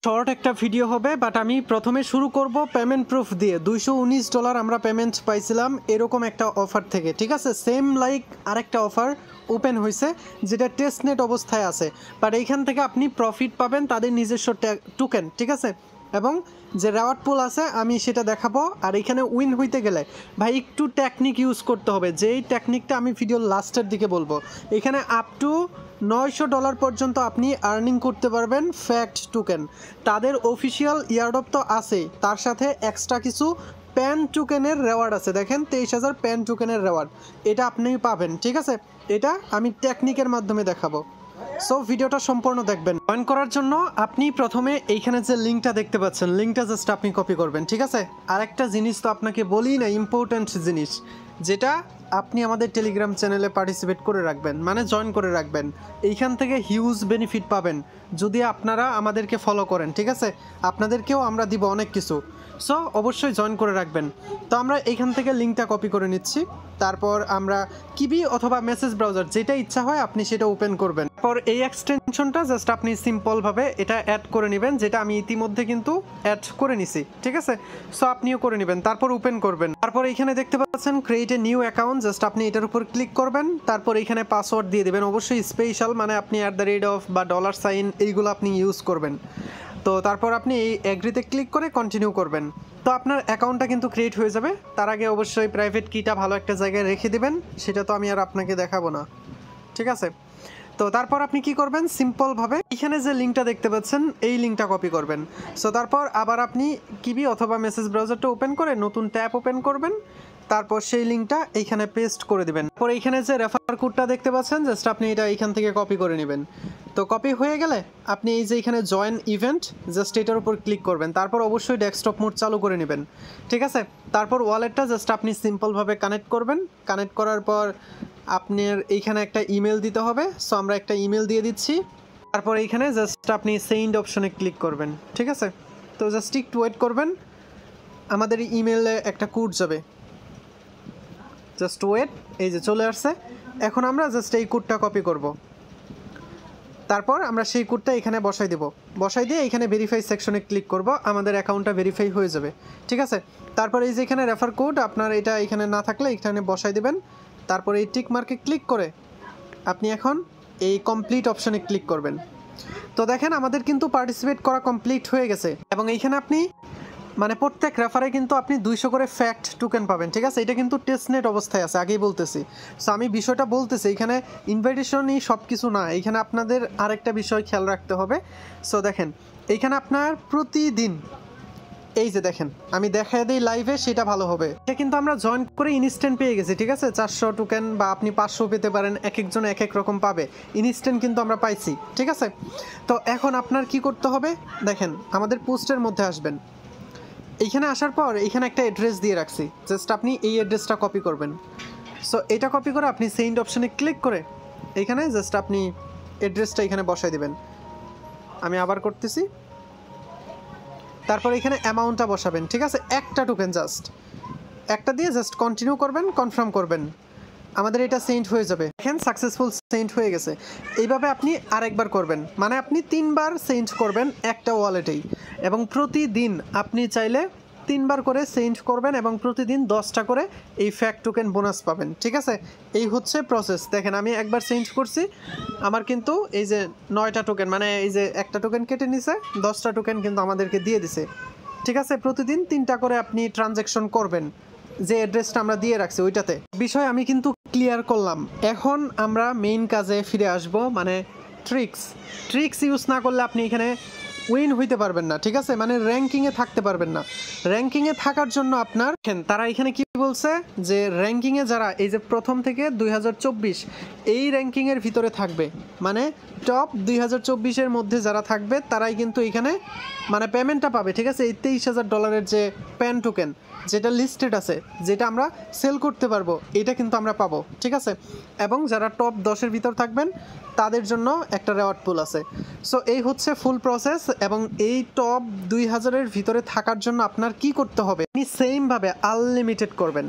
Short একটা video হবে, but আমি প্রথমে শুরু করব পেমেন্ট প্রুফ দিয়ে। $219 আমরা পেমেন্ট পাইছিলাম এরকম একটা অফার থেকে, ঠিক আছে। সেম লাইক আরেকটা অফার ওপেন হয়েছে যেটা টেস্টনেট অবস্থায় আছে, বাট এইখান থেকে আপনি প্রফিট পাবেন তাদের নিজস্ব টোকেন, ঠিক আছে। এবং যে রেওয়ার্ড পুল আছে আমি সেটা দেখাবো। আর এখানে উইন হইতে গেলে ভাই একটু টেকনিক ইউজ করতে হবে, যেই টেকনিকটা আমি ভিডিওর লাস্টের দিকে বলবো। এখানে আপ টু $900 পর্যন্ত আপনি আর্নিং করতে পারবেন ফ্যাক্ট টোকেন। তাদের অফিসিয়াল ইয়ারডপ তো আছেই, তার সাথে এক্সট্রা কিছু প্যান টোকেনের রেওয়ার্ড আছে। দেখেন 23,000 প্যান টোকেনের রেওয়ার্ড, এটা আপনি পাবেন, ঠিক আছে। এটা আমি টেকনিকের মাধ্যমে দেখাবো, সো ভিডিওটা সম্পূর্ণ দেখবেন। জয়েন করার জন্য আপনি প্রথমে এইখানে যে লিঙ্কটা দেখতে পাচ্ছেন, লিঙ্কটা জাস্ট আপনি কপি করবেন, ঠিক আছে। আরেকটা জিনিস তো আপনাকে বলি না, ইম্পর্ট্যান্ট জিনিস, যেটা আপনি আমাদের টেলিগ্রাম চ্যানেলে পার্টিসিপেট করে রাখবেন, মানে জয়েন করে রাখবেন। এইখান থেকে হিউজ বেনিফিট পাবেন যদি আপনারা আমাদেরকে ফলো করেন, ঠিক আছে। আপনাদেরকেও আমরা দিব অনেক কিছু, সো অবশ্যই জয়েন করে রাখবেন। তো আমরা এইখান থেকে লিঙ্কটা কপি করে নিচ্ছি, তারপর আমরা কিবি অথবা মেসেজ ব্রাউজার যেটা ইচ্ছা হয় আপনি সেটা ওপেন করবেন। তারপর এই এক্সটেনশনটা জাস্ট আপনি সিম্পলভাবে এটা অ্যাড করে নেবেন, যেটা আমি ইতিমধ্যে কিন্তু অ্যাড করে নিছি, ঠিক আছে। সো আপনিও করে নেবেন, তারপর ওপেন করবেন। তারপর এখানে দেখতে পাচ্ছেন create a new account, just আপনি এটার উপর ক্লিক করবেন। তারপর এখানে পাসওয়ার্ড দিয়ে দেবেন, অবশ্যই স্পেশাল, মানে আপনি @ বা $সাইন এইগুলো আপনি ইউজ করবেন। তো তারপর আপনি এই এগ্রিতে ক্লিক করে কন্টিনিউ করবেন। তো আপনার অ্যাকাউন্টটা কিন্তু ক্রিয়েট হয়ে যাবে। তার আগে অবশ্যই প্রাইভেট কিটা ভালো একটা জায়গায় রেখে দিবেন, সেটা তো আমি আর আপনাকে দেখাবো না, ঠিক আছে। তো তারপর আপনি কি করবেন, সিম্পলভাবে এখানে যে লিঙ্কটা দেখতে পাচ্ছেন এই লিঙ্কটা কপি করবেন। সো তারপর আবার আপনি কিবি অথবা মেসেজ ব্রাউজারটা ওপেন করে নতুন ট্যাব ওপেন করবেন, তারপর সেই লিঙ্কটা এইখানে পেস্ট করে দিবেন। তারপর এইখানে যে রেফার কোডটা দেখতে পাচ্ছেন, জাস্ট আপনি এটা এইখান থেকে কপি করে নেবেন। তো কপি হয়ে গেলে আপনি এই যে এখানে জয়েন ইভেন্ট, জাস্ট এটার উপর ক্লিক করবেন। তারপর অবশ্যই ডেস্কটপ মোড চালু করে নেবেন, ঠিক আছে। তারপর ওয়ালেটটা জাস্ট আপনি সিম্পলভাবে কানেক্ট করবেন। কানেক্ট করার পর আপনার এইখানে একটা ইমেল দিতে হবে, সো আমরা একটা ইমেল দিয়ে দিচ্ছি। তারপর এইখানে জাস্ট আপনি সেন্ড অপশনে ক্লিক করবেন, ঠিক আছে। তো জাস্ট একটু ওয়েট করবেন, আমাদের ইমেলে একটা কোড যাবে, জাস্ট ওয়েট। এই যে চলে আসছে। এখন আমরা জাস্ট এই কোডটা কপি করব, তারপর আমরা সেই কোডটা এখানে বসাই দেব। বসাই দিয়ে এখানে ভেরিফাই সেকশনে ক্লিক করব, আমাদের অ্যাকাউন্টটা ভেরিফাই হয়ে যাবে, ঠিক আছে। তারপর এই যে এখানে রেফার কোড আপনার এটা এখানে না থাকলে এখানে বসাই দেবেন। তারপর এই টিক মার্কে ক্লিক করে আপনি এখন এই কমপ্লিট অপশনে ক্লিক করবেন। তো দেখেন আমাদের কিন্তু পার্টিসিপেট করা কমপ্লিট হয়ে গেছে, এবং এইখানে আপনি মানে প্রত্যেক রেফারে কিন্তু আপনি 200 করে ফ্যাক্ট টোকেন পাবেন, ঠিক আছে। এটা কিন্তু টেস্টনেট অবস্থায় আছে, আগেই বলতেছি। সো আমি বিষয়টা বলতেছি, এখানে ইনভাইটেশনই সব কিছু না, এখানে আপনাদের আরেকটা বিষয় খেয়াল রাখতে হবে। সো দেখেন এইখানে আপনার প্রতিদিন, এই যে দেখেন আমি দেখাই দিই লাইভে, সেটা ভালো হবে। এটা কিন্তু আমরা জয়েন করে ইনস্ট্যান্ট পেয়ে গেছি, ঠিক আছে। 400 টোকেন বা আপনি 500 পেতে পারেন, এক একজন এক এক রকম পাবে। ইনস্ট্যান্ট কিন্তু আমরা পাইছি, ঠিক আছে। তো এখন আপনার কি করতে হবে, দেখেন আমাদের পোস্টের মধ্যে আসবেন। এইখানে আসার পর এইখানে একটা অ্যাড্রেস দিয়ে রাখছি, জাস্ট আপনি এই অ্যাড্রেসটা কপি করবেন। সো এটা কপি করে আপনি সেন্ড অপশনে ক্লিক করে এইখানে জাস্ট আপনি অ্যাড্রেসটা এখানে বসাই দিবেন। আমি আবার করতেছি। তারপর এখানে অ্যামাউন্টটা বসাবেন, ঠিক আছে। একটা টোকেন জাস্ট একটা দিয়ে জাস্ট কন্টিনিউ করবেন, কনফার্ম করবেন, আমাদের এটা সেন্ড হয়ে যাবে। দেখেন সাকসেসফুল সেন্ড হয়ে গেছে। এইভাবে আপনি আরেকবার করবেন, মানে আপনি 3বার সেন্ড করবেন একটা ওয়ালেটেই, এবং প্রতিদিন আপনি চাইলে 3বার করে সেন্ড করবেন, এবং প্রতিদিন 10টা করে এই ফ্যাক্ট টোকেন বোনাস পাবেন, ঠিক আছে। এই হচ্ছে প্রসেস। দেখেন আমি একবার সেন্ড করছি, আমার কিন্তু এই যে 9টা টোকেন, মানে এই যে একটা টোকেন কেটে নিছে, 10টা টোকেন কিন্তু আমাদেরকে দিয়ে দিছে, ঠিক আছে। প্রতিদিন 3টা করে আপনি ট্রানজ্যাকশন করবেন, যে অ্যাড্রেসটা আমরা দিয়ে রাখছি ওইটাতে। বিষয় আমি কিন্তু ক্লিয়ার করলাম। এখন আমরা মেইন কাজে ফিরে আসব, মানে ট্রিক্স ইউজ না করলে আপনি এখানে উইন হইতে পারবেন না, ঠিক আছে। মানে র্যাঙ্কিংয়ে থাকতে পারবেন না। র্যাঙ্কিংয়ে থাকার জন্য আপনার তারা এখানে কি বলছে, যে র্যাঙ্কিংয়ে যারা এই যে প্রথম থেকে 2024 এই র্যাঙ্কিংয়ের ভিতরে থাকবে, মানে টপ 2024-এর মধ্যে যারা থাকবে তারাই কিন্তু এখানে মানে পেমেন্টটা পাবে, ঠিক আছে। এই $23,000 যে প্যান টোকেন যেটা লিস্টেড আছে, যেটা আমরা সেল করতে পারবো, এটা কিন্তু আমরা পাবো, ঠিক আছে। এবং যারা টপ 10-এর ভিতর থাকবেন তাদের জন্য একটা রেওয়ার্ড পুল আছে। সো এই হচ্ছে ফুল প্রসেস। এবং এই টপ 2000-এর ভিতরে থাকার জন্য আপনার কি করতে হবে, আপনি সেমভাবে আনলিমিটেড করবেন,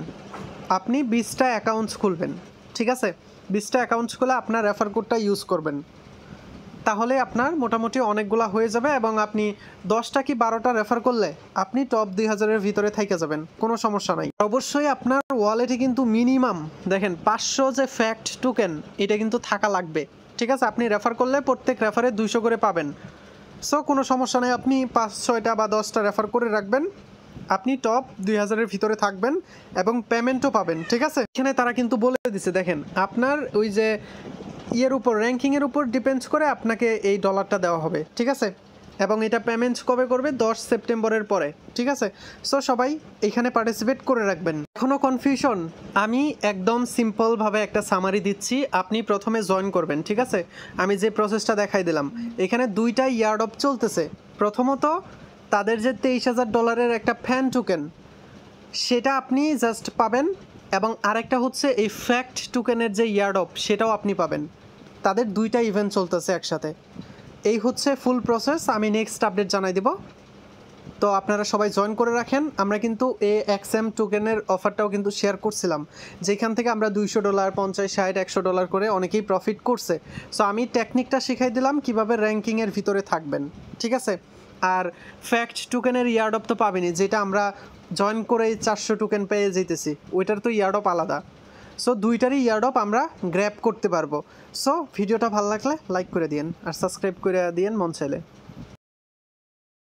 আপনি 20টা অ্যাকাউন্টস খুলবেন, ঠিক আছে। 20টা অ্যাকাউন্টস খুলে আপনার রেফার কোডটা ইউজ করবেন। তাহলে আপনার মোটামুটি অনেকগুলা হয়ে যাবে এবং আপনি 10টা কি 12টা রেফার করলে আপনি টপ 2000-এর ভিতরে থেকে যাবেন, কোনো সমস্যা নাই। অবশ্যই আপনার ওয়ালেটে কিন্তু মিনিমাম দেখেন 500 যে ফ্যাক্ট টোকেন এটা কিন্তু থাকা লাগবে, ঠিক আছে? আপনি রেফার করলে প্রত্যেক রেফারে 200 করে পাবেন। সো কোনো সমস্যা নেই, আপনি 5-6টা বা 10টা রেফার করে রাখবেন, আপনি টপ 2000-এর ভিতরে থাকবেন এবং পেমেন্টও পাবেন, ঠিক আছে? এখানে তারা কিন্তু বলে দিছে দেখেন আপনার ওই যে ইয়ের উপর র্যাঙ্কিংয়ের উপর ডিপেন্ডস করে আপনাকে এই ডলারটা দেওয়া হবে, ঠিক আছে? এবং এটা পেমেন্ট কবে করবে? 10 সেপ্টেম্বরের পরে, ঠিক আছে? সো সবাই এখানে পার্টিসিপেট করে রাখবেন। এখনও কনফিউশন? আমি একদম সিম্পলভাবে একটা সামারি দিচ্ছি, আপনি প্রথমে জয়েন করবেন, ঠিক আছে? আমি যে প্রসেসটা দেখাই দিলাম, এখানে 2টা ইয়ারড্রপ চলতেছে। প্রথমত তাদের যে $23,000 একটা ফ্যান টোকেন সেটা আপনি জাস্ট পাবেন, এবং আরেকটা হচ্ছে এই ফ্যাক্ট টোকেনের যে ইয়ারড্রপ সেটাও আপনি পাবেন। তাদের 2টা ইভেন্ট চলতেছে একসাথে। এই হচ্ছে ফুল প্রসেস, আমি নেক্সট আপডেট জানাই দিব। তো আপনারা সবাই জয়েন করে রাখেন। আমরা কিন্তু AXM টোকেনের অফারটাও কিন্তু শেয়ার করছিলাম, যেখান থেকে আমরা $200, $50, $60, $100 করে অনেকেই প্রফিট করছে। সো আমি টেকনিকটা শিখাই দিলাম কিভাবে র্যাঙ্কিংয়ের ভিতরে থাকবেন, ঠিক আছে? আর ফ্যাক্ট টোকেনের ইয়ারড্রপ তো পাবেনই, যেটা আমরা জয়েন করেই 400 টোকেন পেয়ে যেতেছি, ওইটার তো ইয়ারড্রপ আলাদা। সো 2টারই ইয়ারড্রপ আমরা গ্র্যাব করতে পারবো। সো ভিডিওটা ভালো লাগলে লাইক করে দিন আর সাবস্ক্রাইব করে দিন মন চাইলে।